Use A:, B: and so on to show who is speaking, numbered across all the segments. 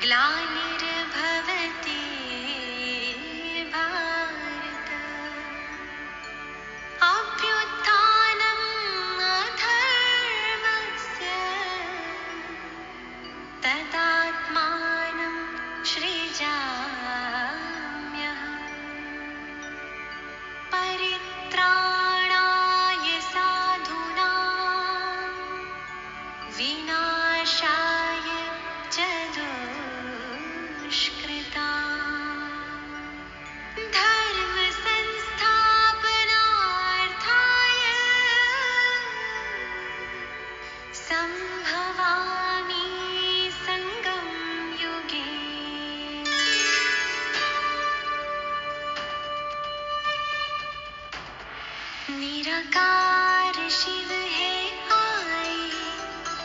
A: ग्लानिर्भवति भारत अभ्युत्थानम् अधर्मस्य तदात्मानं सृजाम्यहम् परित्राणाय साधूनां विनाशाय च दुष्कृताम् धर्म संस्थापनार्थाय संभवामि संगम युगे। निराकार शिव है आए,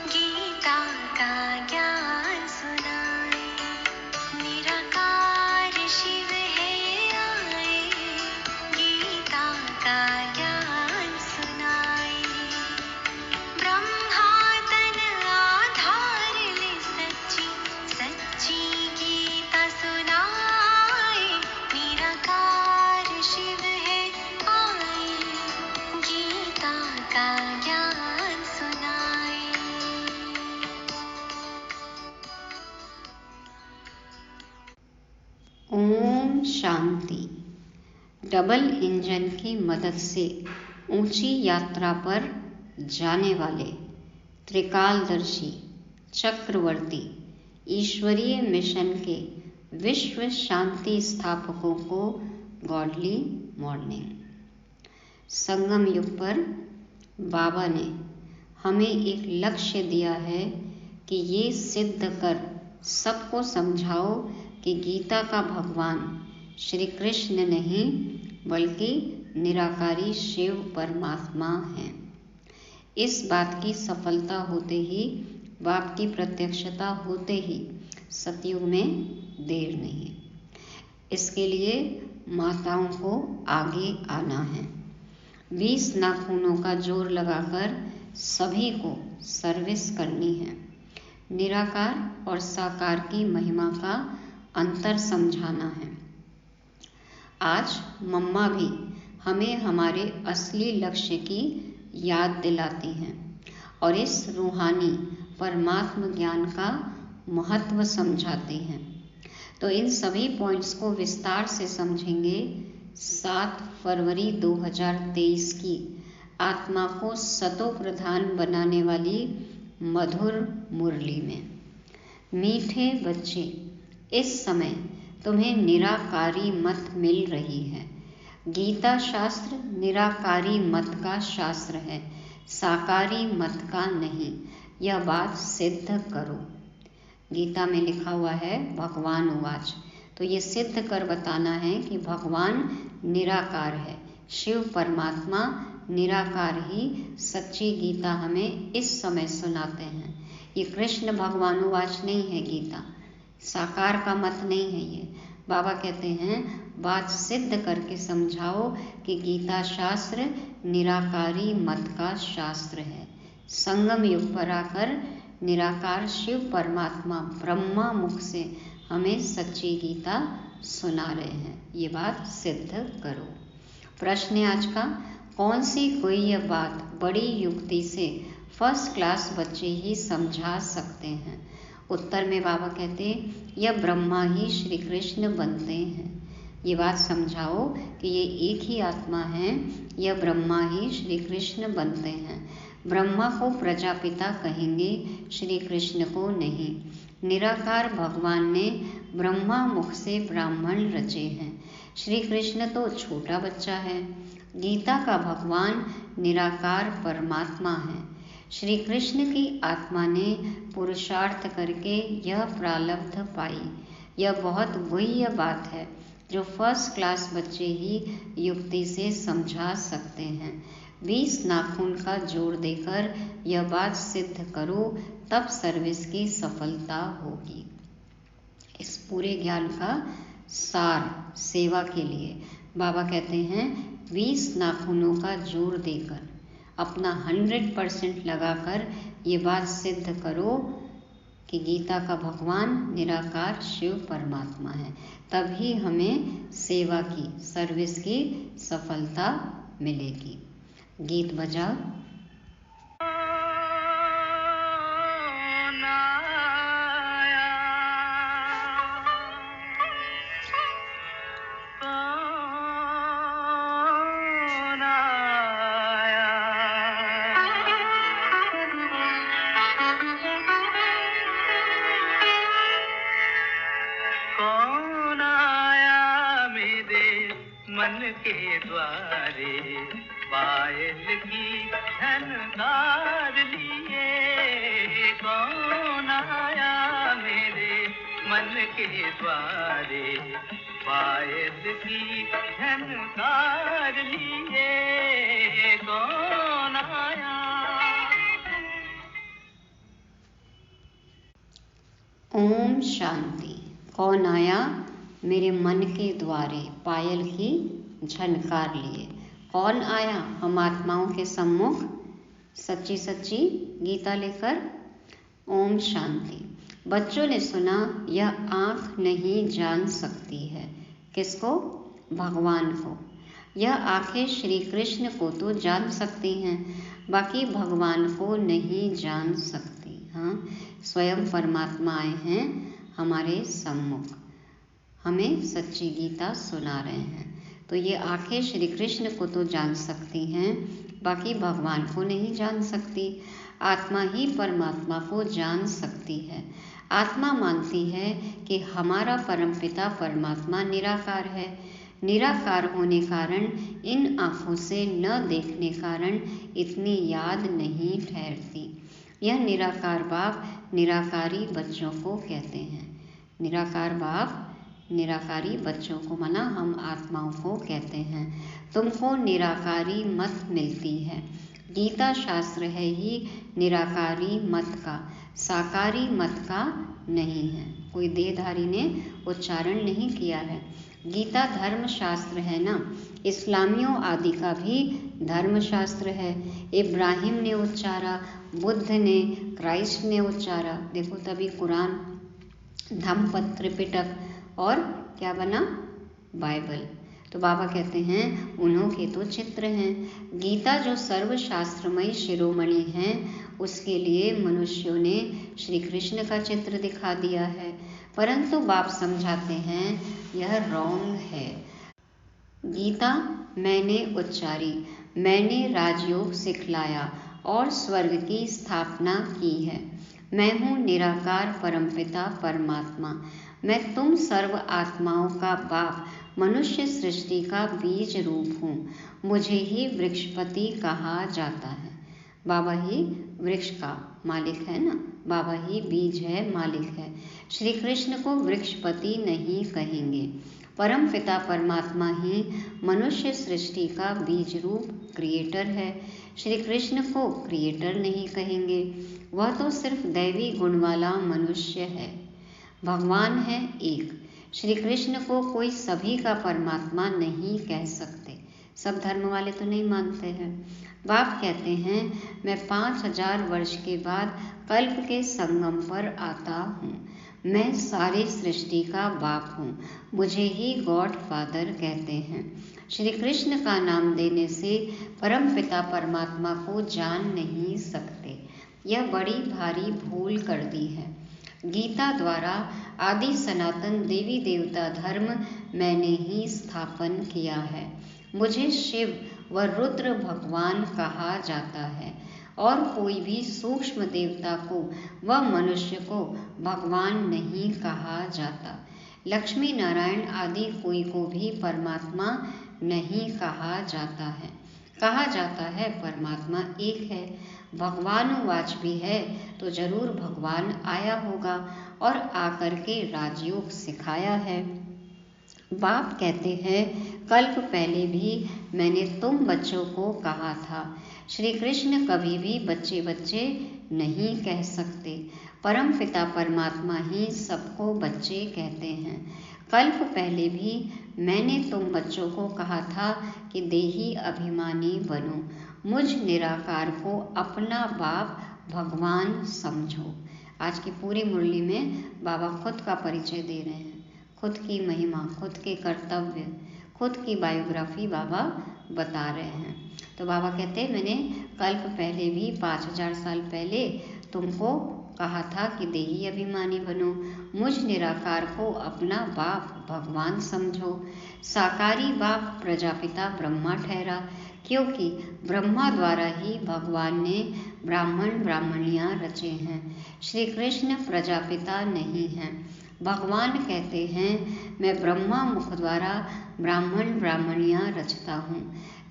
A: गीता का ज्ञान सुनाए। निराकार शिव है आए, गीता का ज्ञान सुनाए। ब्रह्मा तन आधार ले सच्ची सच्ची गीता सुनाए। निराकार शिव है आए, गीता का ज्ञान सुनाए।
B: ओम शांति। डबल इंजन की मदद से ऊंची यात्रा पर जाने वाले त्रिकालदर्शी चक्रवर्ती ईश्वरीय मिशन के विश्व शांति स्थापकों को गॉडली मॉर्निंग। संगम युग पर बाबा ने हमें एक लक्ष्य दिया है कि ये सिद्ध कर सबको समझाओ कि गीता का भगवान श्री कृष्ण नहीं बल्कि निराकारी शिव परमात्मा हैं। इस बात की सफलता होते ही, बाप की प्रत्यक्षता होते ही सतयुग में देर नहीं। इसके लिए माताओं को आगे आना है। 20 नाखूनों का जोर लगाकर सभी को सर्विस करनी है। निराकार और साकार की महिमा का अंतर समझाना है। आज मम्मा भी हमें हमारे असली लक्ष्य की याद दिलाती हैं और इस रूहानी परमात्म ज्ञान का महत्व समझाती हैं। तो इन सभी पॉइंट्स को विस्तार से समझेंगे 7 फरवरी 2023 की आत्मा को सतो प्रधान बनाने वाली मधुर मुरली में। मीठे बच्चे, इस समय तुम्हें निराकारी मत मिल रही है। गीता शास्त्र निराकारी मत का शास्त्र है, साकारी मत का नहीं। यह बात सिद्ध करो। गीता में लिखा हुआ है भगवान उवाच, तो ये सिद्ध कर बताना है कि भगवान निराकार है, शिव परमात्मा निराकार ही सच्ची गीता हमें इस समय सुनाते हैं। ये कृष्ण भगवान उवाच नहीं है, गीता साकार का मत नहीं है। ये बाबा कहते हैं बात सिद्ध करके समझाओ कि गीता शास्त्र निराकारी मत का शास्त्र है। संगम युग पर आकर निराकार शिव परमात्मा ब्रह्मा मुख से हमें सच्ची गीता सुना रहे हैं। ये बात सिद्ध करो। प्रश्न है आज का, कौन सी कोई यह बात बड़ी युक्ति से फर्स्ट क्लास बच्चे ही समझा सकते हैं? उत्तर में बाबा कहते यह ब्रह्मा ही श्री कृष्ण बनते हैं। ये बात समझाओ कि ये एक ही आत्मा है, यह ब्रह्मा ही श्री कृष्ण बनते हैं। ब्रह्मा को प्रजापिता कहेंगे, श्री कृष्ण को नहीं। निराकार भगवान ने ब्रह्मा मुख से ब्राह्मण रचे हैं। श्री कृष्ण तो छोटा बच्चा है। गीता का भगवान निराकार परमात्मा है। श्री कृष्ण की आत्मा ने पुरुषार्थ करके यह प्रारब्ध पाई। यह बहुत गुह्य बात है जो फर्स्ट क्लास बच्चे ही युक्ति से समझा सकते हैं। 20 नाखून का जोर देकर यह बात सिद्ध करो, तब सर्विस की सफलता होगी। इस पूरे ज्ञान का सार सेवा के लिए बाबा कहते हैं 20 नाखूनों का जोर देकर अपना 100% लगाकर ये बात सिद्ध करो कि गीता का भगवान निराकार शिव परमात्मा है, तभी हमें सेवा की, सर्विस की सफलता मिलेगी। गीत बजाओ।
A: कौन आया मेरे मन के द्वारे, पायल की झनकार लिए। कौन आया मेरे मन के द्वारे, पायल की झनकार लिए। कौन आया।
B: ओम शांति। कौन आया मेरे मन के द्वारे, पायल की झनकार लिए। कौन आया हम आत्माओं के सम्मुख, सच्ची सच्ची गीता लेकर। ओम शांति। बच्चों ने सुना, यह आँख नहीं जान सकती है। किसको? भगवान को। यह आँखें श्री कृष्ण को तो जान सकती हैं, बाकी भगवान को नहीं जान सकती। हाँ, स्वयं परमात्मा आए हैं हमारे सम्मुख, हमें सच्ची गीता सुना रहे हैं। तो ये आँखें श्री कृष्ण को तो जान सकती हैं, बाकी भगवान को नहीं जान सकती। आत्मा ही परमात्मा को जान सकती है। आत्मा मानती है कि हमारा परमपिता परमात्मा निराकार है। निराकार होने कारण इन आँखों से न देखने कारण इतनी याद नहीं ठहरती। यह निराकार बाप निराकारी बच्चों को कहते हैं। निराकार बाप निराकारी बच्चों को, माना हम आत्माओं को कहते हैं। तुमको निराकारी मत मिलती है। गीता शास्त्र है ही निराकारी मत का, साकारी मत का नहीं है। कोई देहधारी ने उच्चारण नहीं किया है। गीता धर्म शास्त्र है ना, इस्लामियों आदि का भी धर्म शास्त्र है। इब्राहिम ने उच्चारा, बुद्ध ने, क्राइस्ट ने उच्चारा। देखो तभी कुरान, धम्मपद, त्रिपिटक और क्या बना? बाइबल। तो बाबा कहते हैं उन्हों के तो चित्र हैं। गीता जो सर्वशास्त्रमयी शिरोमणि है, उसके लिए मनुष्यों ने श्री कृष्ण का चित्र दिखा दिया है, परंतु बाप समझाते हैं यह रॉन्ग है। गीता मैंने उच्चारी, मैंने राजयोग सिखलाया और स्वर्ग की स्थापना की है। मैं हूँ निराकार परमपिता परमात्मा। मैं तुम सर्व आत्माओं का बाप, मनुष्य सृष्टि का बीज रूप हूँ। मुझे ही वृक्षपति कहा जाता है। बाबा ही वृक्ष का मालिक है ना, बाबा ही बीज है, मालिक है। श्री कृष्ण को वृक्षपति नहीं कहेंगे। परम पिता परमात्मा ही मनुष्य सृष्टि का बीज रूप क्रिएटर है। श्री कृष्ण को क्रिएटर नहीं कहेंगे, वह तो सिर्फ दैवी गुण वाला मनुष्य है। भगवान है एक। श्री कृष्ण को कोई सभी का परमात्मा नहीं कह सकते। सब धर्म वाले तो नहीं मानते हैं। बाप कहते हैं मैं 5000 वर्ष के बाद कल्प के संगम पर आता हूँ। मैं सारी सृष्टि का बाप हूँ। मुझे ही गॉड फादर कहते हैं। श्री कृष्ण का नाम देने से परम पिता परमात्मा को जान नहीं सकते। यह बड़ी भारी भूल कर दी है। गीता द्वारा आदि सनातन देवी देवता धर्म मैंने ही स्थापन किया है। मुझे शिव व रुद्र भगवान कहा जाता है और कोई भी सूक्ष्म देवता को व मनुष्य को भगवान नहीं कहा जाता। लक्ष्मी नारायण आदि कोई को भी परमात्मा नहीं कहा जाता है। कहा जाता है परमात्मा एक है। भगवानुवाच भी है तो जरूर भगवान आया होगा और आकर के राजयोग सिखाया है। बाप कहते हैं कल्प पहले भी मैंने तुम बच्चों को कहा था। श्री कृष्ण कभी भी बच्चे बच्चे नहीं कह सकते। परम पिता परमात्मा ही सबको बच्चे कहते हैं। कल्प पहले भी मैंने तुम बच्चों को कहा था कि देही अभिमानी बनो, मुझ निराकार को अपना बाप भगवान समझो। आज की पूरी मुरली में बाबा खुद का परिचय दे रहे हैं, खुद की महिमा, खुद के कर्तव्य, खुद की बायोग्राफी बाबा बता रहे हैं। तो बाबा कहते हैं मैंने कल्प पहले भी 5000 साल पहले तुमको कहा था कि देही अभिमानी बनो, मुझ निराकार को अपना बाप भगवान समझो। साकारी बाप प्रजापिता ब्रह्मा ठहरा, क्योंकि ब्रह्मा द्वारा ही भगवान ने ब्राह्मण ब्राह्मणियाँ रचे हैं। श्री कृष्ण प्रजापिता नहीं हैं। भगवान कहते हैं मैं ब्रह्मा मुख द्वारा ब्राह्मण ब्राह्मणियाँ रचता हूँ।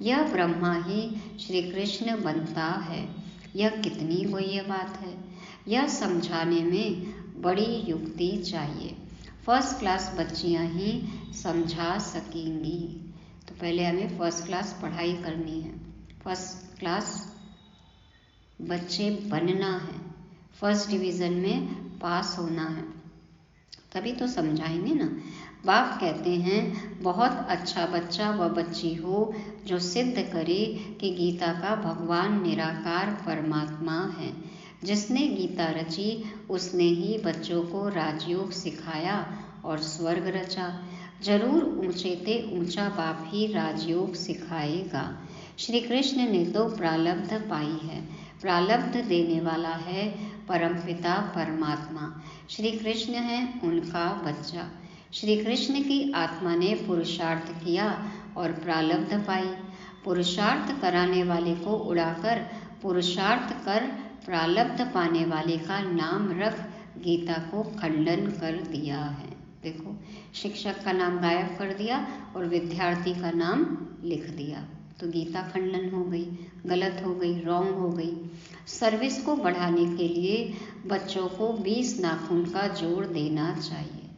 B: यह ब्रह्मा ही श्री कृष्ण बनता है। यह कितनी गुह्य बात है, यह समझाने में बड़ी युक्ति चाहिए। फर्स्ट क्लास बच्चियाँ ही समझा सकेंगी। तो पहले हमें फर्स्ट क्लास पढ़ाई करनी है, फर्स्ट क्लास बच्चे बनना है, फर्स्ट डिवीज़न में पास होना है, तभी तो समझाएंगे ना। बाप कहते हैं बहुत अच्छा बच्चा व बच्ची हो जो सिद्ध करे कि गीता का भगवान निराकार परमात्मा है। जिसने गीता रची उसने ही बच्चों को राजयोग सिखाया और स्वर्ग रचा। जरूर ऊंचे ते ऊंचा बाप ही राजयोग सिखाएगा। श्री कृष्ण ने तो प्रारब्ध पाई है, प्रारब्ध देने वाला है परमपिता परमात्मा। श्री कृष्ण है उनका बच्चा। श्री कृष्ण की आत्मा ने पुरुषार्थ किया और प्रारब्ध पाई। पुरुषार्थ कराने वाले को उड़ाकर पुरुषार्थ कर प्रारब्ध पाने वाले का नाम रख गीता को खंडन कर दिया है। देखो, शिक्षक का नाम गायब कर दिया और विद्यार्थी का नाम लिख दिया, तो गीता खंडन हो गई, गलत हो गई, रॉन्ग हो गई। सर्विस को बढ़ाने के लिए बच्चों को 20 नाखून का जोड़ देना चाहिए,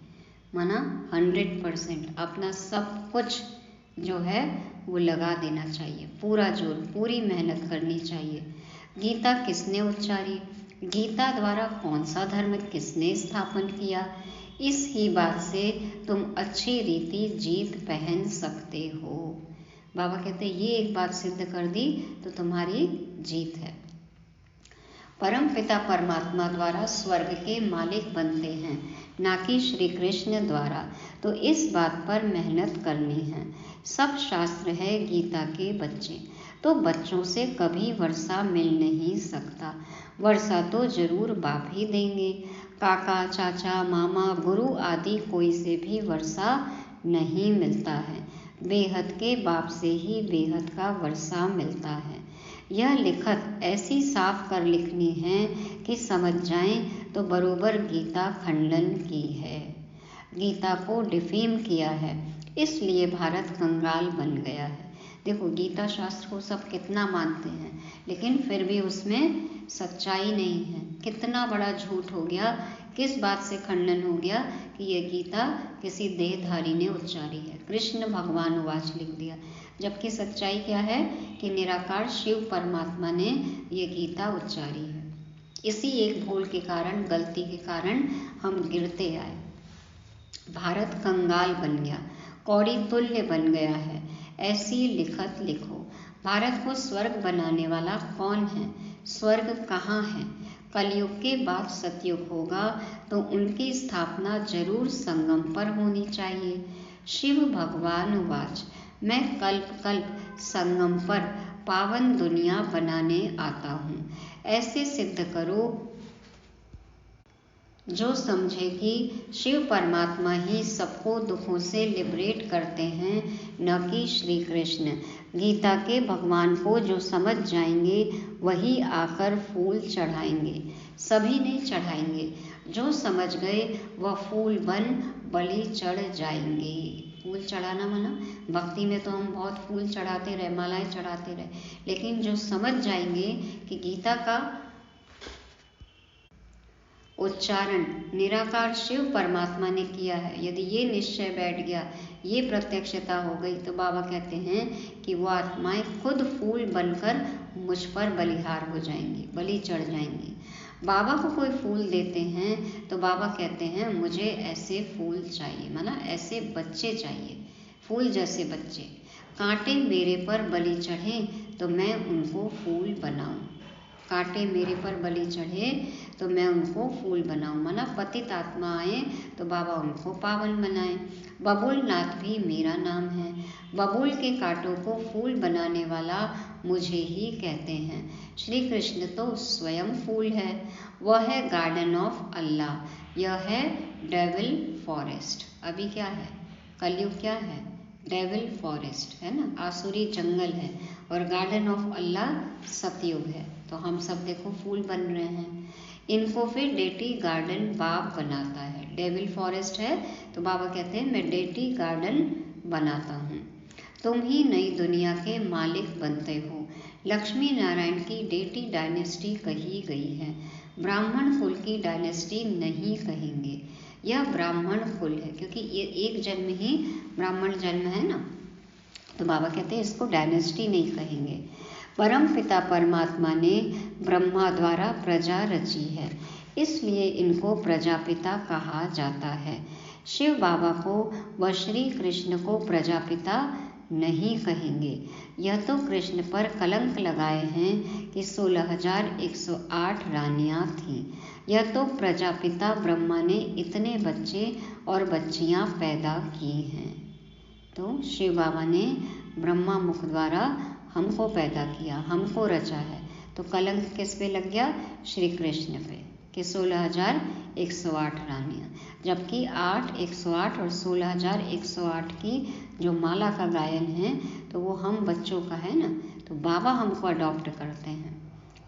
B: माना 100% अपना सब कुछ जो है वो लगा देना चाहिए, पूरा जोर, पूरी मेहनत करनी चाहिए। गीता किसने उच्चारी, गीता द्वारा कौन सा धर्म किसने स्थापन किया, इस ही बात से तुम अच्छी रीति जीत पहन सकते हो। बाबा कहते ये एक बात सिद्ध कर दी तो तुम्हारी जीत है। परम पिता परमात्मा द्वारा स्वर्ग के मालिक बनते हैं, ना कि श्री कृष्ण द्वारा। तो इस बात पर मेहनत करनी है। सब शास्त्र है गीता के बच्चे, तो बच्चों से कभी वर्षा मिल नहीं सकता। वर्षा तो जरूर बाप ही देंगे। काका, चाचा, मामा, गुरु आदि कोई से भी वर्षा नहीं मिलता है। बेहद के बाप से ही बेहद का वर्षा मिलता है। यह लिखत ऐसी साफ कर लिखनी है कि समझ जाएं तो बरोबर गीता खंडन की है। गीता को डिफेम किया है, इसलिए भारत कंगाल बन गया है। देखो, गीता शास्त्र को सब कितना मानते हैं, लेकिन फिर भी उसमें सच्चाई नहीं है। कितना बड़ा झूठ हो गया, किस बात से खंडन हो गया कि यह गीता किसी देहधारी ने उच्चारी है। कृष्ण भगवान उवाच लिख दिया, जबकि सच्चाई क्या है कि निराकार शिव परमात्मा ने ये गीता उच्चारी है। इसी एक भूल के कारण, गलती के कारण हम गिरते आए। भारत कंगाल बन गया, कौड़ी तुल्य बन गया है। ऐसी लिखत लिखो। भारत को स्वर्ग बनाने वाला कौन है? स्वर्ग कहाँ है? कलयुग के बाद सतयुग होगा तो उनकी स्थापना जरूर संगम पर होनी चाहिए। शिव भगवान उवाच, मैं कल्प कल्प संगम पर पावन दुनिया बनाने आता हूँ। ऐसे सिद्ध करो जो समझे कि शिव परमात्मा ही सबको दुखों से लिबरेट करते हैं, न कि श्री कृष्ण। गीता के भगवान को जो समझ जाएंगे वही आकर फूल चढ़ाएंगे, सभी नहीं चढ़ाएंगे। जो समझ गए वह फूल बन बलि चढ़ जाएंगे। फूल चढ़ाना माना भक्ति में तो हम बहुत फूल चढ़ाते रहे, मालाएं चढ़ाते रहे, लेकिन जो समझ जाएंगे कि गीता का उच्चारण निराकार शिव परमात्मा ने किया है, यदि ये निश्चय बैठ गया, ये प्रत्यक्षता हो गई, तो बाबा कहते हैं कि वो आत्माएं खुद फूल बनकर मुझ पर बलिहार हो जाएंगी, बलि चढ़ जाएंगी। बाबा को कोई फूल देते हैं तो बाबा कहते हैं मुझे ऐसे फूल चाहिए, माना ऐसे बच्चे चाहिए, फूल जैसे बच्चे। कांटे मेरे पर बलि चढ़ें तो मैं उनको फूल बनाऊं। कांटे मेरे पर बलि चढ़े तो मैं उनको फूल बनाऊं, माना पतित आत्मा आए तो बाबा उनको पावन बनाए। बबूल नाथ भी मेरा नाम है। बबूल के कांटों को फूल बनाने वाला मुझे ही कहते हैं। श्री कृष्ण तो स्वयं फूल है। वह है गार्डन ऑफ अल्लाह, यह है डेविल फॉरेस्ट। अभी क्या है, कलयुग क्या है, डेविल फॉरेस्ट है ना, आसुरी जंगल है, और गार्डन ऑफ अल्लाह सतयुग है। तो हम सब देखो फूल बन रहे हैं। इनको फिर डेटी गार्डन बाप बनाता है। डेविल फॉरेस्ट है तो बाबा कहते हैं मैं डेटी गार्डन बनाता हूँ। तुम ही नई दुनिया के मालिक बनते हो। लक्ष्मी नारायण की डेटी डायनेस्टी कही गई है, ब्राह्मण कुल की डायनेस्टी नहीं कहेंगे। यह ब्राह्मण कुल है क्योंकि ये एक जन्म ही ब्राह्मण जन्म है ना, तो बाबा कहते हैं इसको डायनेस्टी नहीं कहेंगे। परम पिता परमात्मा ने ब्रह्मा द्वारा प्रजा रची है, इसलिए इनको प्रजापिता कहा जाता है। शिव बाबा को व श्री कृष्ण को प्रजापिता नहीं कहेंगे। यह तो कृष्ण पर कलंक लगाए हैं कि 16,108 रानियां थीं। यह तो प्रजापिता ब्रह्मा ने इतने बच्चे और बच्चियां पैदा की हैं। तो शिव बाबा ने ब्रह्मा मुख द्वारा हमको पैदा किया, हमको रचा है, तो कलंक किस पे लग गया, श्री कृष्ण पे, कि 16,108 रानियाँ, जबकि 108 और 16,108 की जो माला का गायन है तो वो हम बच्चों का है ना, तो बाबा हमको अडॉप्ट करते हैं,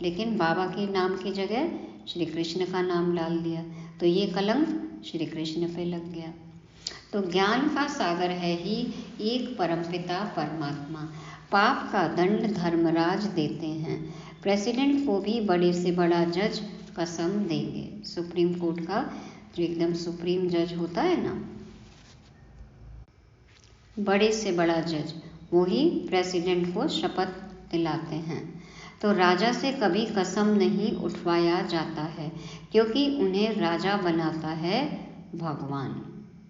B: लेकिन बाबा के नाम की जगह श्री कृष्ण का नाम डाल दिया, तो ये कलंक श्री कृष्ण पे लग गया। तो ज्ञान का सागर है ही एक परमपिता परमात्मा। पाप का दंड धर्मराज देते हैं। प्रेसिडेंट को भी बड़े से बड़ा जज कसम देंगे। सुप्रीम कोर्ट का जो एकदम सुप्रीम जज होता है ना, बड़े से बड़ा जज, वही प्रेसिडेंट को शपथ दिलाते हैं। तो राजा से कभी कसम नहीं उठवाया जाता है, क्योंकि उन्हें राजा बनाता है भगवान।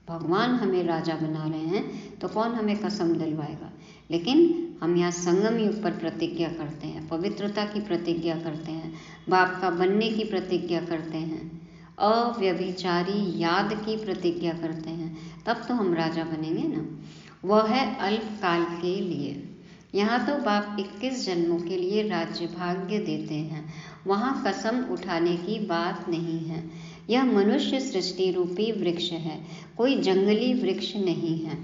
B: भगवान हमें राजा बना रहे हैं तो कौन हमें कसम दिलवाएगा। लेकिन हम यहाँ संगम युग पर प्रतिज्ञा करते हैं, पवित्रता की प्रतिज्ञा करते हैं, बाप का बनने की प्रतिज्ञा करते हैं, अव्यभिचारी याद की प्रतिज्ञा करते हैं, तब तो हम राजा बनेंगे ना। वह है अल्पकाल के लिए। यहाँ तो बाप 21 जन्मों के लिए राज्य भाग्य देते हैं, वहाँ कसम उठाने की बात नहीं है। यह मनुष्य सृष्टि रूपी वृक्ष है, कोई जंगली वृक्ष नहीं है।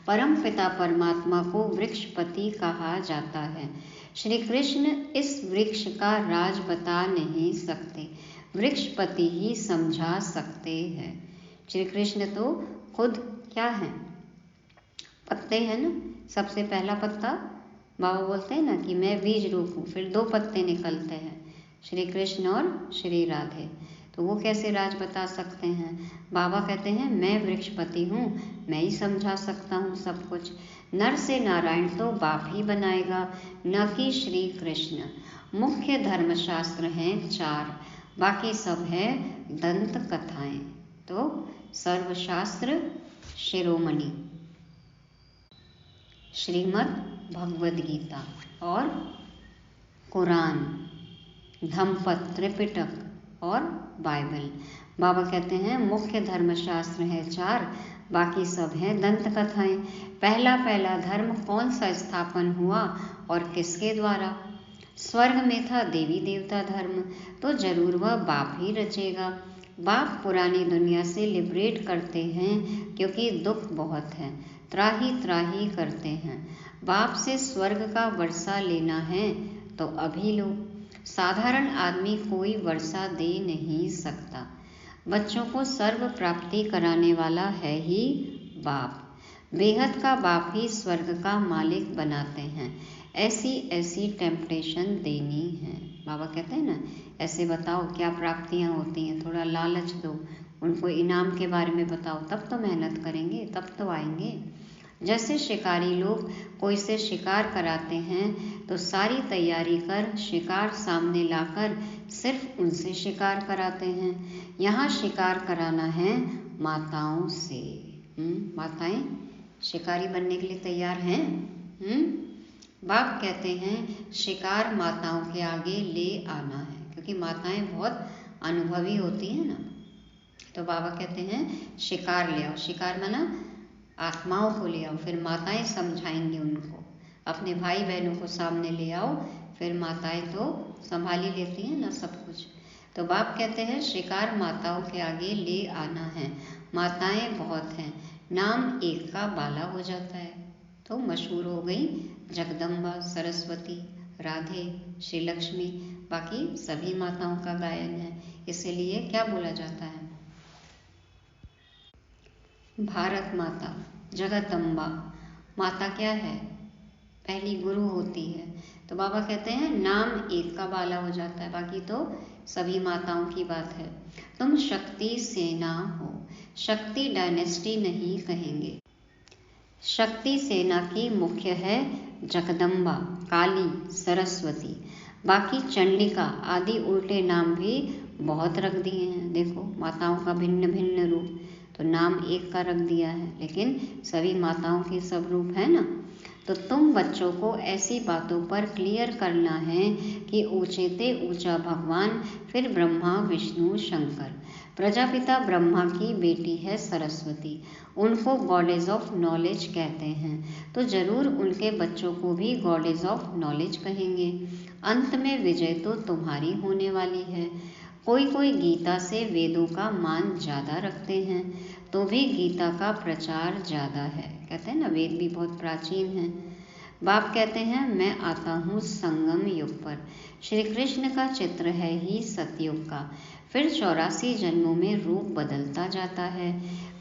B: परम पिता परमात्मा को वृक्षपति कहा जाता है। श्री कृष्ण इस वृक्ष का राज बता नहीं सकते, वृक्षपति ही समझा सकते हैं। श्री कृष्ण तो खुद क्या है, पत्ते हैं ना। सबसे पहला पत्ता बाबा बोलते हैं ना कि मैं बीज रूप हूँ, फिर 2 पत्ते निकलते हैं, श्री कृष्ण और श्री राधे। तो वो कैसे राज बता सकते हैं। बाबा कहते हैं मैं वृक्षपति हूँ, मैं ही समझा सकता हूँ सब कुछ। नर से नारायण तो बाप ही बनाएगा, न कि श्री कृष्ण। मुख्य धर्मशास्त्र हैं 4, बाकी सब है दंत कथाएं। तो सर्वशास्त्र शिरोमणि श्रीमद् भगवद गीता और कुरान, धम्मपत्र, त्रिपिटक और बाइबल। बाबा कहते हैं मुख्य धर्मशास्त्र है 4, बाकी सब है दंत कथाएं। पहला धर्म कौन सा स्थापन हुआ और किसके द्वारा। स्वर्ग में था देवी देवता धर्म, तो जरूर वह बाप ही रचेगा। बाप पुरानी दुनिया से लिबरेट करते हैं, क्योंकि दुख बहुत है, त्राही करते हैं। बाप से स्वर्ग का वर्षा लेना है तो अभी लो। साधारण आदमी कोई वर्षा दे नहीं सकता। बच्चों को सर्व प्राप्ति कराने वाला है ही बाप। बेहद का बाप ही स्वर्ग का मालिक बनाते हैं। ऐसी टेम्पटेशन देनी है। बाबा कहते हैं ना, ऐसे बताओ क्या प्राप्तियां होती हैं, थोड़ा लालच दो, उनको इनाम के बारे में बताओ, तब तो मेहनत करेंगे, तब तो आएंगे। जैसे शिकारी लोग कोई से शिकार कराते हैं तो सारी तैयारी कर शिकार सामने लाकर सिर्फ उनसे शिकार कराते हैं। यहाँ शिकार कराना है माताओं से। माताएं शिकारी बनने के लिए तैयार हैं। बाप कहते हैं शिकार माताओं के आगे ले आना है, क्योंकि माताएं बहुत अनुभवी होती हैं ना। तो बाबा कहते हैं शिकार ले आओ, शिकार माना आत्माओं को ले आओ, फिर माताएं समझाएंगी उनको। अपने भाई बहनों को सामने ले आओ, फिर माताएं तो संभाल ही लेती हैं ना सब कुछ। तो बाप कहते हैं शिकार माताओं के आगे ले आना है, माताएं बहुत हैं, नाम एक का बाला हो जाता है। तो मशहूर हो गई जगदम्बा, सरस्वती, राधे, श्री लक्ष्मी, बाकी सभी माताओं का गायन है। इसीलिए क्या बोला जाता है, भारत माता, जगदम्बा। माता क्या है, पहली गुरु होती है। तो बाबा कहते हैं नाम एक का बाला हो जाता है, बाकी तो सभी माताओं की बात है। तुम शक्ति सेना हो, शक्ति डायनेस्टी नहीं कहेंगे। शक्ति सेना की मुख्य है जगदम्बा, काली, सरस्वती, बाकी चंडिका आदि उल्टे नाम भी बहुत रख दिए हैं। देखो माताओं का भिन्न भिन्न रूप, तो नाम एक का रख दिया है, लेकिन सभी माताओं के सब रूप है ना। तो तुम बच्चों को ऐसी बातों पर क्लियर करना है कि ऊंचे ते ऊंचा भगवान, फिर ब्रह्मा विष्णु शंकर। प्रजापिता ब्रह्मा की बेटी है सरस्वती, उनको गॉडेज ऑफ नॉलेज कहते हैं, तो जरूर उनके बच्चों को भी गॉडेज ऑफ नॉलेज कहेंगे। अंत में विजय तो तुम्हारी होने वाली है। कोई कोई गीता से वेदों का मान ज़्यादा रखते हैं, तो भी गीता का प्रचार ज़्यादा है। कहते हैं ना वेद भी बहुत प्राचीन हैं। बाप कहते हैं मैं आता हूँ संगम युग पर, श्री कृष्ण का चित्र है ही सतयुग का, फिर 84 जन्मों में रूप बदलता जाता है।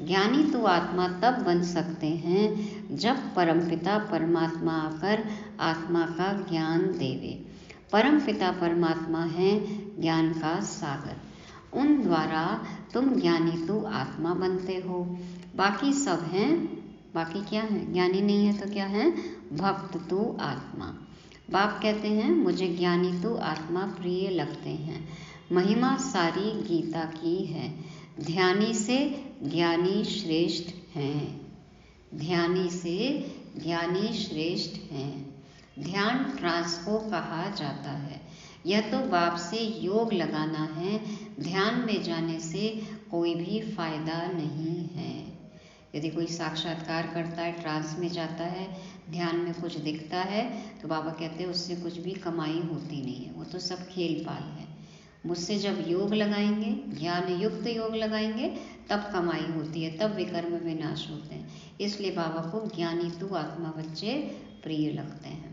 B: ज्ञानी तो आत्मा तब बन सकते हैं जब परमपिता परमात्मा आकर आत्मा का ज्ञान देवे। परमपिता परमात्मा है ज्ञान का सागर, उन द्वारा तुम ज्ञानी तो आत्मा बनते हो। बाकी सब हैं, बाकी क्या है, ज्ञानी नहीं है तो क्या है, भक्त तो आत्मा। बाप कहते हैं मुझे ज्ञानी तो आत्मा प्रिय लगते हैं। महिमा सारी गीता की है, ध्यानी से ज्ञानी श्रेष्ठ हैं, ध्यानी से ज्ञानी श्रेष्ठ हैं। ध्यान ट्रांस को कहा जाता है। यह तो बाप से योग लगाना है, ध्यान में जाने से कोई भी फायदा नहीं है। यदि कोई साक्षात्कार करता है, ट्रांस में जाता है, ध्यान में कुछ दिखता है, तो बाबा कहते हैं उससे कुछ भी कमाई होती नहीं है, वो तो सब खेल पाल है। मुझसे जब योग लगाएंगे, ज्ञान युक्त योग लगाएंगे, तब कमाई होती है, तब विकर्म विनाश होते हैं। इसलिए बाबा को ज्ञानी तू आत्मा बच्चे प्रिय लगते हैं।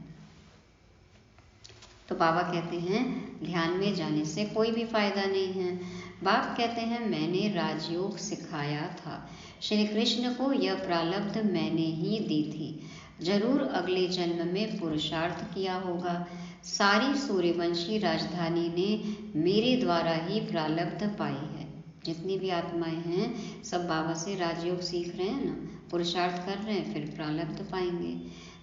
B: तो बाबा कहते हैं ध्यान में जाने से कोई भी फायदा नहीं है। बाप कहते हैं मैंने राजयोग सिखाया था, श्री कृष्ण को यह प्रारब्ध मैंने ही दी थी, जरूर अगले जन्म में पुरुषार्थ किया होगा। सारी सूर्यवंशी राजधानी ने मेरे द्वारा ही प्रारब्ध पाई है। जितनी भी आत्माएं हैं सब बाबा से राजयोग सीख रहे हैं ना, पुरुषार्थ कर रहे हैं, फिर प्रारब्ध पाएंगे।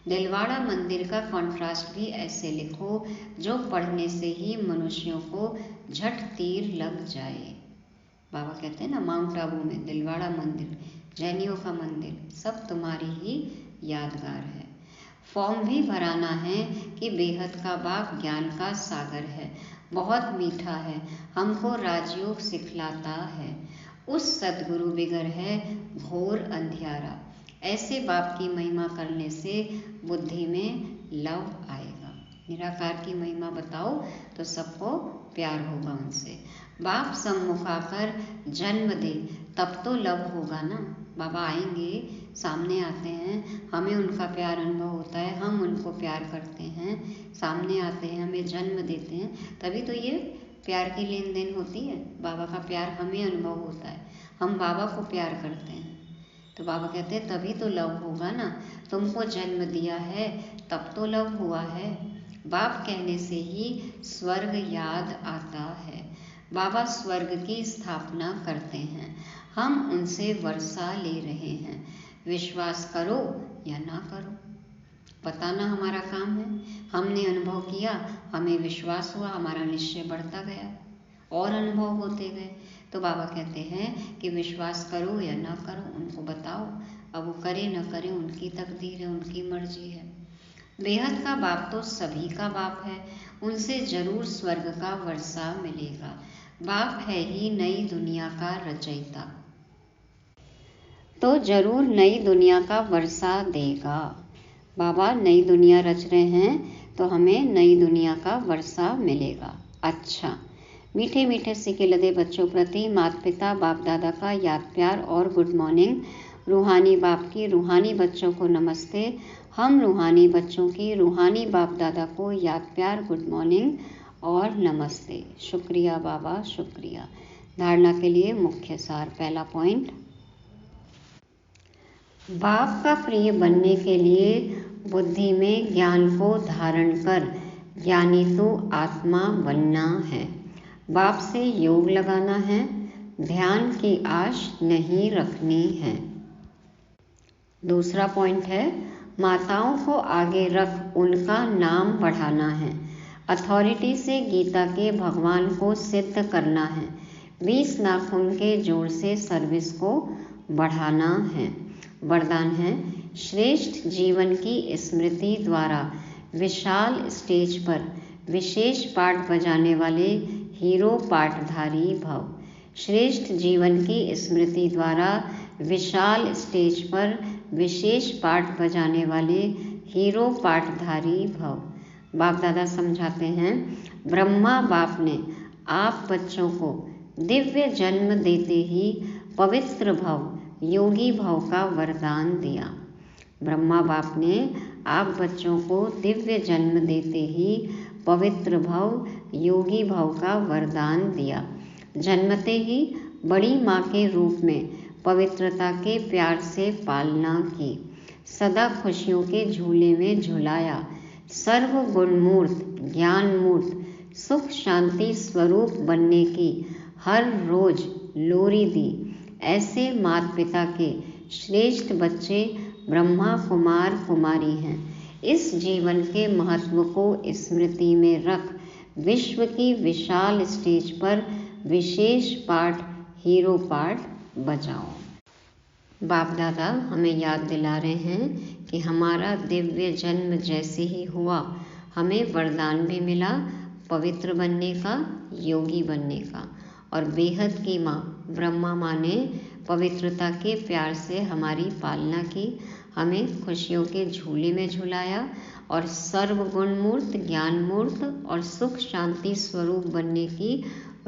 B: दिलवाड़ा मंदिर का कॉन्ट्रास्ट भी ऐसे लिखो जो पढ़ने से ही मनुष्यों को झट तीर लग जाए। बाबा कहते हैं ना माउंट आबू में दिलवाड़ा मंदिर, जैनियों का मंदिर, सब तुम्हारी ही यादगार है। फॉर्म भी भराना है कि बेहद का बाप ज्ञान का सागर है, बहुत मीठा है, हमको राजयोग सिखलाता है। उस सदगुरु बिगर है घोर अंधियारा। ऐसे बाप की महिमा करने से बुद्धि में लव आएगा। निराकार की महिमा बताओ तो सबको प्यार होगा उनसे। बाप सम्मुख आकर जन्म दे तब तो लव होगा ना। बाबा आएंगे, सामने आते हैं, हमें उनका प्यार अनुभव होता है, हम उनको प्यार करते हैं, सामने आते हैं, हमें जन्म देते हैं, तभी तो ये प्यार की लेन देन होती है। बाबा का प्यार हमें अनुभव होता है, हम बाबा को प्यार करते हैं। तो बाबा कहते हैं तभी तो लव होगा ना, तुमको जन्म दिया है तब तो लव हुआ है। बाप कहने से ही स्वर्ग याद आता है। बाबा स्वर्ग की स्थापना करते हैं, हम उनसे वर्षा ले रहे हैं। विश्वास करो या ना करो, बताना हमारा काम है। हमने अनुभव किया, हमें विश्वास हुआ, हमारा निश्चय बढ़ता गया और अनुभव होते गए। तो बाबा कहते हैं कि विश्वास करो या ना करो, उनको बताओ, अब वो करे ना करे उनकी तकदीर है, उनकी मर्जी है। बेहद का बाप तो सभी का बाप है, उनसे जरूर स्वर्ग का वर्षा मिलेगा। बाप है ही नई दुनिया का रचयिता, तो जरूर नई दुनिया का वर्षा देगा। बाबा नई दुनिया रच रहे हैं तो हमें नई दुनिया का वर्षा मिलेगा। अच्छा, मीठे मीठे सिके लदे बच्चों प्रति माता पिता बाप दादा का याद प्यार और गुड मॉर्निंग। रूहानी बाप की रूहानी बच्चों को नमस्ते। हम रूहानी बच्चों की रूहानी बाप दादा को याद प्यार गुड मॉर्निंग और नमस्ते। शुक्रिया बाबा, शुक्रिया। धारणा के लिए मुख्य सार। पहला पॉइंट, बाप का प्रिय बनने के लिए बुद्धि में ज्ञान को धारण कर ज्ञानी तो आत्मा बनना है। बाप से योग लगाना है, ध्यान की आश नहीं रखनी है। दूसरा पॉइंट है, माताओं को आगे रख उनका नाम बढ़ाना है। अथॉरिटी से गीता के भगवान को सिद्ध करना है। 20 नाखून के जोड़ से सर्विस को बढ़ाना है। वरदान है, श्रेष्ठ जीवन की स्मृति द्वारा विशाल स्टेज पर विशेष पाठ बजाने वाले हीरो पाठधारी भव। श्रेष्ठ जीवन की स्मृति द्वारा विशाल स्टेज पर विशेष पाठ बजाने वाले हीरो पाठधारी भव। बाप दादा समझाते हैं, ब्रह्मा बाप ने आप बच्चों को दिव्य जन्म देते ही पवित्र भव योगी भव का वरदान दिया। ब्रह्मा बाप ने आप बच्चों को दिव्य जन्म देते ही पवित्र भव योगी भव का वरदान दिया। जन्मते ही बड़ी माँ के रूप में पवित्रता के प्यार से पालना की, सदा खुशियों के झूले में झुलाया, सर्व गुणमूर्त ज्ञान मूर्त सुख शांति स्वरूप बनने की हर रोज लोरी दी। ऐसे माता पिता के श्रेष्ठ बच्चे ब्रह्मा कुमार कुमारी हैं। इस जीवन के महत्व को स्मृति में रख विश्व की विशाल स्टेज पर विशेष पाठ हीरो पाठ बजाओ। बाप दादा हमें याद दिला रहे हैं कि हमारा दिव्य जन्म जैसे ही हुआ हमें वरदान भी मिला पवित्र बनने का, योगी बनने का। और बेहद की माँ ब्रह्मा माँ ने पवित्रता के प्यार से हमारी पालना की, हमें खुशियों के झूले में झुलाया और सर्वगुण मूर्त ज्ञान मूर्त और सुख शांति स्वरूप बनने की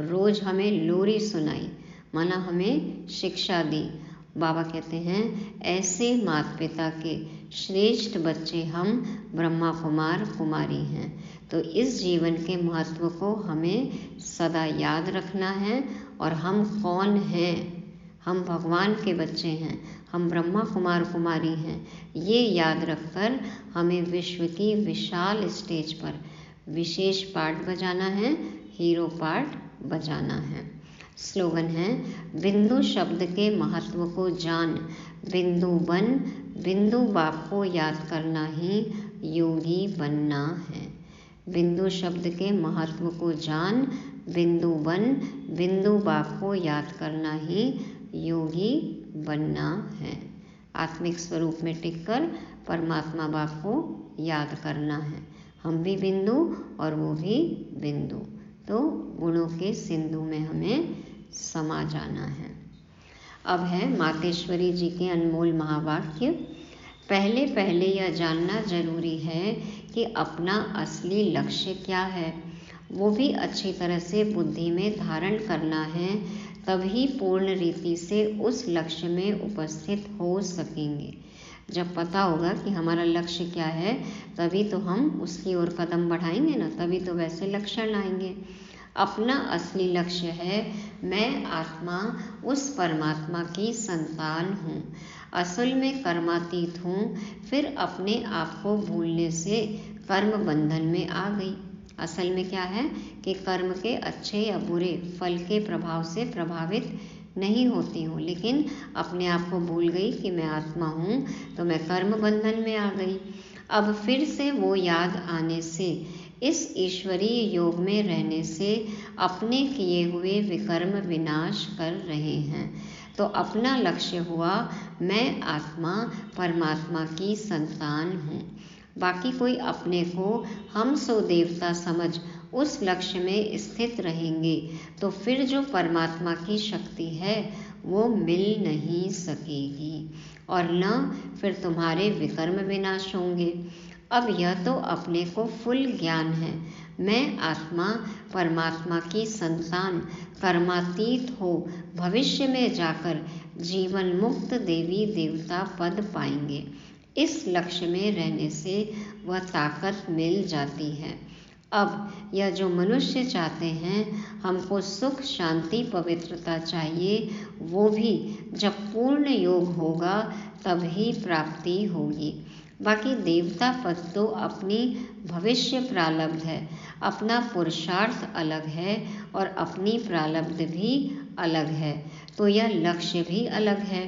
B: रोज हमें लोरी सुनाई, माना हमें शिक्षा दी। बाबा कहते हैं, ऐसे माता पिता के श्रेष्ठ बच्चे हम ब्रह्मा कुमार कुमारी हैं। तो इस जीवन के महत्व को हमें सदा याद रखना है। और हम कौन हैं? हम भगवान के बच्चे हैं, हम ब्रह्मा कुमार कुमारी हैं। ये याद रखकर हमें विश्व की विशाल स्टेज पर विशेष पाठ बजाना है, हीरो पाठ बजाना है। स्लोगन है, बिंदु शब्द के महत्व को जान, बिंदु बन, बिंदु बाप को याद करना ही योगी बनना है। बिंदु शब्द के महत्व को जान, बिंदु बन, बिंदु बाप को याद करना ही योगी बनना है। आत्मिक स्वरूप में टिककर परमात्मा बाप को याद करना है। हम भी बिंदु और वो भी बिंदु, तो गुणों के सिंधु में हमें समा जाना है। अब है मातेश्वरी जी के अनमोल महावाक्य। पहले पहले यह जानना जरूरी है कि अपना असली लक्ष्य क्या है, वो भी अच्छी तरह से बुद्धि में धारण करना है, तभी पूर्ण रीति से उस लक्ष्य में उपस्थित हो सकेंगे। जब पता होगा कि हमारा लक्ष्य क्या है, तभी तो हम उसकी ओर कदम बढ़ाएंगे ना, तभी तो वैसे लक्षण आएंगे। अपना असली लक्ष्य है, मैं आत्मा उस परमात्मा की संतान हूँ, असल में कर्मातीत हूँ, फिर अपने आप को भूलने से कर्म बंधन में आ गई। असल में क्या है कि कर्म के अच्छे या बुरे फल के प्रभाव से प्रभावित नहीं होती हूँ, लेकिन अपने आप को भूल गई कि मैं आत्मा हूँ, तो मैं कर्म बंधन में आ गई। अब फिर से वो याद आने से, इस ईश्वरीय योग में रहने से अपने किए हुए विकर्म विनाश कर रहे हैं। तो अपना लक्ष्य हुआ, मैं आत्मा परमात्मा की संतान हूँ, बाकी कोई अपने को हम सो देवता समझ उस लक्ष्य में स्थित रहेंगे तो फिर जो परमात्मा की शक्ति है वो मिल नहीं सकेगी और न फिर तुम्हारे विकर्म विनाश होंगे। अब यह तो अपने को फुल ज्ञान है, मैं आत्मा परमात्मा की संतान कर्मातीत हो भविष्य में जाकर जीवन मुक्त देवी देवता पद पाएंगे। इस लक्ष्य में रहने से वह ताकत मिल जाती है। अब यह जो मनुष्य चाहते हैं हमको सुख शांति पवित्रता चाहिए, वो भी जब पूर्ण योग होगा तब ही प्राप्ति होगी। बाकी देवता पद तो अपनी भविष्य प्रारब्ध है, अपना पुरुषार्थ अलग है और अपनी प्रारब्ध भी अलग है, तो यह लक्ष्य भी अलग है।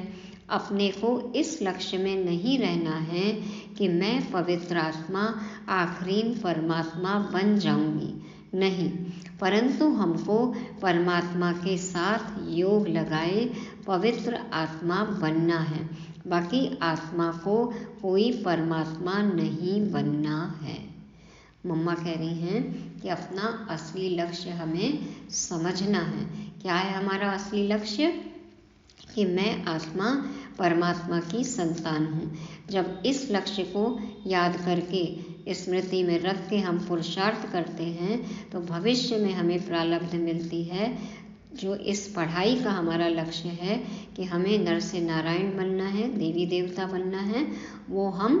B: अपने को इस लक्ष्य में नहीं रहना है कि मैं पवित्र आत्मा आखिरी परमात्मा बन जाऊंगी, नहीं, परंतु हमको परमात्मा के साथ योग लगाए पवित्र आत्मा बनना है। बाकी आत्मा को कोई परमात्मा नहीं बनना है। मम्मा कह रही हैं कि अपना असली लक्ष्य हमें समझना है। क्या है हमारा असली लक्ष्य? कि मैं आत्मा परमात्मा की संतान हूँ। जब इस लक्ष्य को याद करके स्मृति में रख के हम पुरुषार्थ करते हैं तो भविष्य में हमें प्रारब्ध मिलती है। जो इस पढ़ाई का हमारा लक्ष्य है कि हमें नर से नारायण बनना है, देवी देवता बनना है, वो हम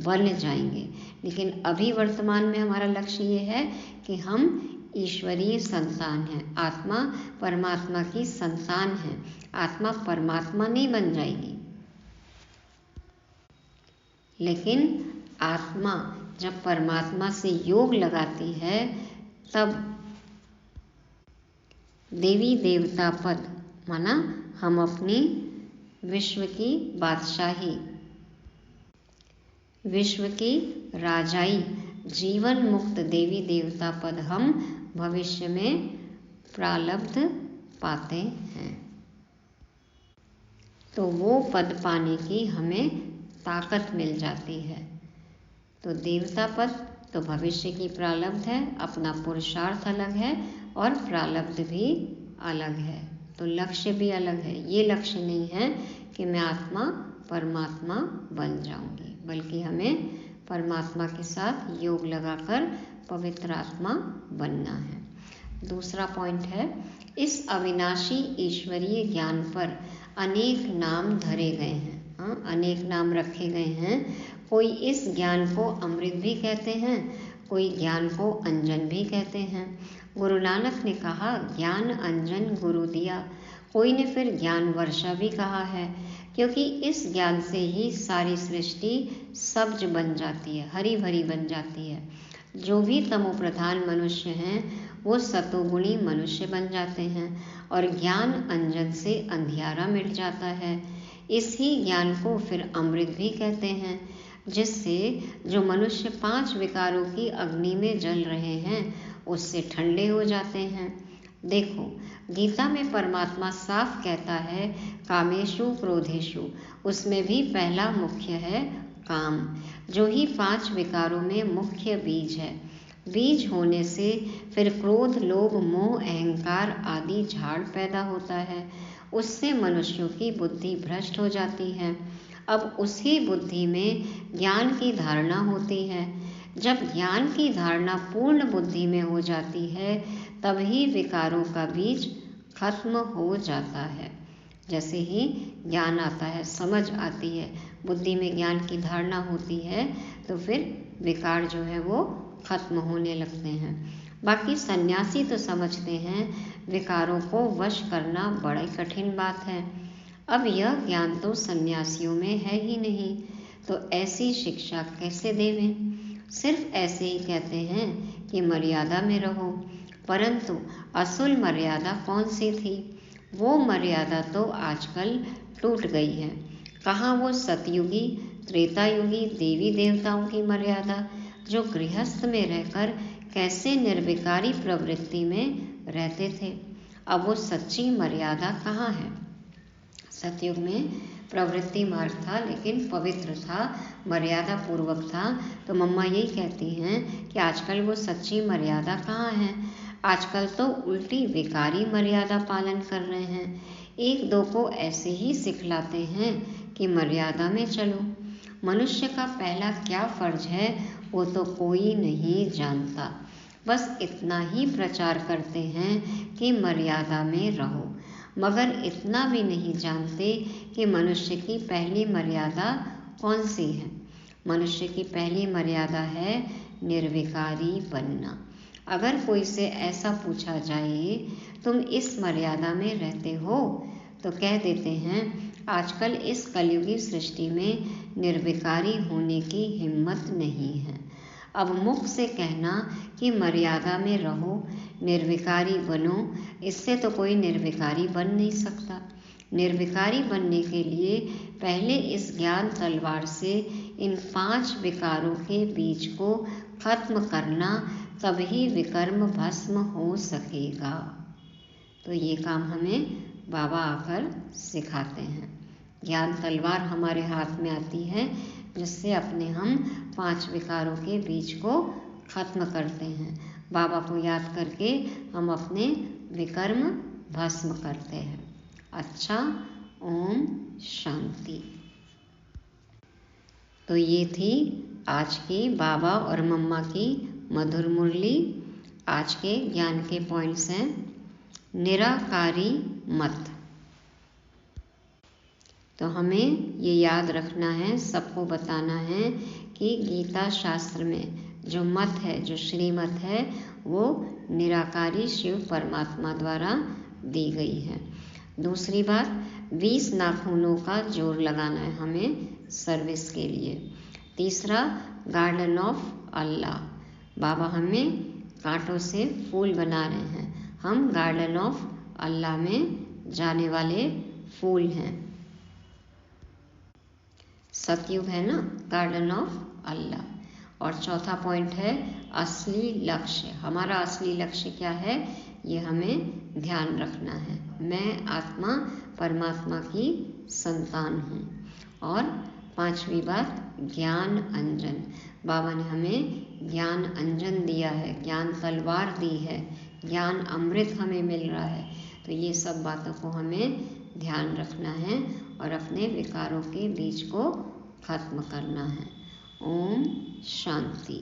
B: बन जाएंगे। लेकिन अभी वर्तमान में हमारा लक्ष्य ये है कि हम ईश्वरीय संतान हैं, आत्मा परमात्मा की संतान है। आत्मा परमात्मा नहीं बन जाएगी, लेकिन आत्मा जब परमात्मा से योग लगाती है तब देवी देवता पद, माना हम अपनी विश्व की बादशाही, विश्व की राजाई, जीवन मुक्त देवी देवता पद हम भविष्य में प्रारब्ध पाते हैं। तो वो पद पाने की हमें ताकत मिल जाती है। तो देवता पद तो भविष्य की प्रारब्ध है, अपना पुरुषार्थ अलग है और प्रारब्ध भी अलग है, तो लक्ष्य भी अलग है। ये लक्ष्य नहीं है कि मैं आत्मा परमात्मा बन जाऊंगी, बल्कि हमें परमात्मा के साथ योग लगाकर पवित्र आत्मा बनना है। दूसरा पॉइंट है, इस अविनाशी ईश्वरीय ज्ञान पर अनेक नाम धरे गए हैं, अनेक नाम रखे गए हैं। कोई इस ज्ञान को अमृत भी कहते हैं, कोई ज्ञान को अंजन भी कहते हैं। गुरु नानक ने कहा ज्ञान अंजन गुरु दिया, कोई ने फिर ज्ञान वर्षा भी कहा है, क्योंकि इस ज्ञान से ही सारी सृष्टि सब्ज बन जाती है, हरी भरी बन जाती है। जो भी तमो प्रधान मनुष्य हैं वो सतोगुणी मनुष्य बन जाते हैं और ज्ञान अंजन से अंधियारा मिट जाता है। इसी ज्ञान को फिर अमृत भी कहते हैं, जिससे जो मनुष्य 5 विकारों की अग्नि में जल रहे हैं उससे ठंडे हो जाते हैं। देखो गीता में परमात्मा साफ कहता है कामेशु क्रोधेशु, उसमें भी पहला मुख्य है काम, जो ही 5 विकारों में मुख्य बीज है। बीज होने से फिर क्रोध लोभ मोह अहंकार आदि झाड़ पैदा होता है, उससे मनुष्यों की बुद्धि भ्रष्ट हो जाती है। अब उसी बुद्धि में ज्ञान की धारणा होती है। जब ज्ञान की धारणा पूर्ण बुद्धि में हो जाती है तभी विकारों का बीज खत्म हो जाता है। जैसे ही ज्ञान आता है, समझ आती है, बुद्धि में ज्ञान की धारणा होती है तो फिर विकार जो है वो खत्म होने लगते हैं। बाकी सन्यासी तो समझते हैं विकारों को वश करना बड़ी कठिन बात है। अब यह ज्ञान तो सन्यासियों में है ही नहीं, तो ऐसी शिक्षा कैसे देवें? सिर्फ ऐसे ही कहते हैं कि मर्यादा में रहो, परंतु असल मर्यादा कौन सी थी? वो मर्यादा तो आजकल टूट गई है। कहाँ वो सतयुगी त्रेता युगी देवी देवताओं की मर्यादा, जो गृहस्थ में रहकर कैसे निर्विकारी प्रवृत्ति में रहते थे। अब वो सच्ची मर्यादा कहाँ है? सतयुग में प्रवृत्ति मार्ग था, लेकिन पवित्र था, मर्यादा पूर्वक था। तो मम्मा यही कहती हैं कि आजकल वो सच्ची मर्यादा कहाँ है, आजकल तो उल्टी विकारी मर्यादा पालन कर रहे हैं। एक दो को ऐसे ही सिखलाते हैं कि मर्यादा में चलो। मनुष्य का पहला क्या फर्ज है वो तो कोई नहीं जानता, बस इतना ही प्रचार करते हैं कि मर्यादा में रहो, मगर इतना भी नहीं जानते कि मनुष्य की पहली मर्यादा कौन सी है। मनुष्य की पहली मर्यादा है निर्विकारी बनना। अगर कोई से ऐसा पूछा जाए तुम इस मर्यादा में रहते हो, तो कह देते हैं आजकल इस कलयुगी सृष्टि में निर्विकारी होने की हिम्मत नहीं है। अब मुख से कहना कि मर्यादा में रहो, निर्विकारी बनो, इससे तो कोई निर्विकारी बन नहीं सकता। निर्विकारी बनने के लिए पहले इस ज्ञान तलवार से इन 5 विकारों के बीज को खत्म करना, तभी विकर्म भस्म हो सकेगा। तो ये काम हमें बाबा आकर सिखाते हैं। ज्ञान तलवार हमारे हाथ में आती है, जिससे अपने हम 5 विकारों के बीज को खत्म करते हैं। बाबा को याद करके हम अपने विकर्म भस्म करते हैं। अच्छा, ओम शांति। तो ये थी आज की बाबा और मम्मा की मधुर मुरली। आज के ज्ञान के पॉइंट्स हैं, निराकारी मत। तो हमें ये याद रखना है, सबको बताना है कि गीता शास्त्र में जो मत है, जो श्रीमत है, वो निराकारी शिव परमात्मा द्वारा दी गई है। दूसरी बात, 20 नाखूनों का जोर लगाना है हमें सर्विस के लिए। तीसरा, गार्डन ऑफ अल्लाह, बाबा हमें कांटों से फूल बना रहे हैं, हम गार्डन ऑफ अल्लाह में जाने वाले फूल हैं। सतयुग है ना, गार्डन ऑफ अल्लाह। और चौथा पॉइंट है असली लक्ष्य। हमारा असली लक्ष्य क्या है, ये हमें ध्यान रखना है। मैं आत्मा परमात्मा की संतान हूँ। और 5वीं बात, ज्ञान अंजन। बाबा ने हमें ज्ञान अंजन दिया है, ज्ञान तलवार दी है, ज्ञान अमृत हमें मिल रहा है। तो ये सब बातों को हमें ध्यान रखना है और अपने विकारों के बीज को खत्म करना है। ओम शांति।